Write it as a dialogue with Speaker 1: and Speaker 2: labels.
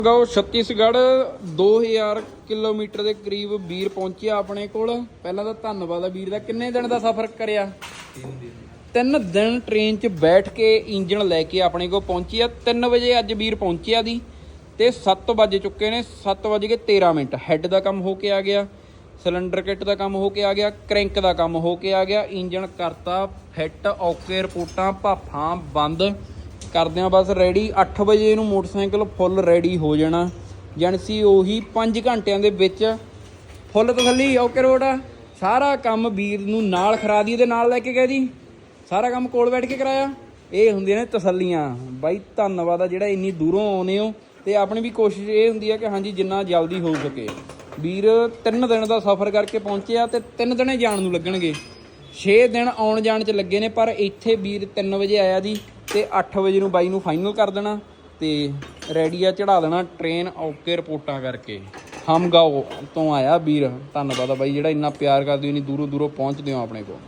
Speaker 1: ਗਾਓ ਛੱਤੀਸਗੜ੍ਹ 2000 ਕਿਲੋਮੀਟਰ ਦੇ ਕਰੀਬ ਵੀਰ ਪਹੁੰਚਿਆ ਆਪਣੇ ਕੋਲ। ਪਹਿਲਾਂ ਤਾਂ ਧੰਨਵਾਦ ਆ ਵੀਰ ਦਾ। ਕਿੰਨੇ ਦਿਨ ਦਾ ਸਫ਼ਰ ਕਰਿਆ? 3 ਦਿਨ ਟ੍ਰੇਨ 'ਚ ਬੈਠ ਕੇ ਇੰਜਣ ਲੈ ਕੇ ਆਪਣੇ ਕੋਲ ਪਹੁੰਚਿਆ। 3 ਵਜੇ ਅੱਜ ਵੀਰ ਪਹੁੰਚਿਆ ਦੀ ਤੇ 7 ਵੱਜ ਚੁੱਕੇ ਨੇ। 7:13 ਹੈੱਡ ਦਾ ਕੰਮ ਹੋ ਕੇ ਆ ਗਿਆ, ਸਿਲੰਡਰ ਕਿੱਟ ਦਾ ਕੰਮ ਹੋ ਕੇ ਆ ਗਿਆ, ਕ੍ਰੈਂਕ ਦਾ ਕੰਮ ਹੋ ਕੇ ਆ ਗਿਆ, ਇੰਜਣ ਕਰਤਾ ਫਿੱਟ, ਓਕੇ, ਰਿਪੋਰਟਾਂ ਭਾਫਾਂ ਬੰਦ ਕਰਦੇ ਆ ਬਸ ਰੈਡੀ। 8 ਵਜੇ ਇਹਨੂੰ ਮੋਟਰਸਾਈਕਲ ਫੁੱਲ ਰੈਡੀ ਹੋ ਜਾਣਾ, ਜਣਸੀ ਉਹੀ 5 ਘੰਟਿਆਂ ਦੇ ਵਿੱਚ ਫੁੱਲ ਤਸੱਲੀ, ਓਕੇ ਰੋਡ ਆ। ਸਾਰਾ ਕੰਮ ਵੀਰ ਨੂੰ ਨਾਲ ਖਰਾਦੀ ਦੇ ਨਾਲ ਲੈ ਕੇ ਗਏ ਜੀ, ਸਾਰਾ ਕੰਮ ਕੋਲ ਬੈਠ ਕੇ ਕਰਾਇਆ। ਇਹ ਹੁੰਦੀਆਂ ਨੇ ਤਸੱਲੀਆਂ ਬਾਈ। ਧੰਨਵਾਦ ਆ ਜਿਹੜਾ ਇੰਨੀ ਦੂਰੋਂ ਆਉਂਦੇ ਹੋ। ਤੇ ਆਪਣੀ ਵੀ ਕੋਸ਼ਿਸ਼ ਇਹ ਹੁੰਦੀ ਆ ਕਿ ਹਾਂਜੀ ਜਿੰਨਾ ਜਲਦੀ ਹੋ ਸਕੇ। ਵੀਰ 3 ਦਿਨ ਦਾ ਸਫ਼ਰ ਕਰਕੇ ਪਹੁੰਚਿਆ ਤੇ 3 ਦਿਨੇ ਜਾਣ ਨੂੰ ਲੱਗਣਗੇ। 6 ਦਿਨ ਆਉਣ ਜਾਣ 'ਚ ਲੱਗੇ ਨੇ, ਪਰ ਇੱਥੇ ਵੀਰ 3 ਵਜੇ ਆਇਆ ਜੀ ਤੇ 8 ਵਜੇ ਨੂੰ ਬਾਈ ਨੂੰ ਫਾਈਨਲ ਕਰ ਦੇਣਾ ਤੇ ਰੈਡੀ ਆ ਚੜਾ ਦੇਣਾ ਟ੍ਰੇਨ, ਓਕੇ ਰਿਪੋਰਟਾਂ ਕਰਕੇ। ਹਮਗਾਓ ਤੋਂ ਆਇਆ ਵੀਰ। ਧੰਨਵਾਦ ਆ ਬਾਈ ਜਿਹੜਾ ਇੰਨਾ ਪਿਆਰ ਕਰਦੇ ਹੋ, ਇੰਨੀ ਦੂਰੋਂ ਦੂਰੋਂ ਪਹੁੰਚਦੇ ਹੋ ਆਪਣੇ ਕੋਲ।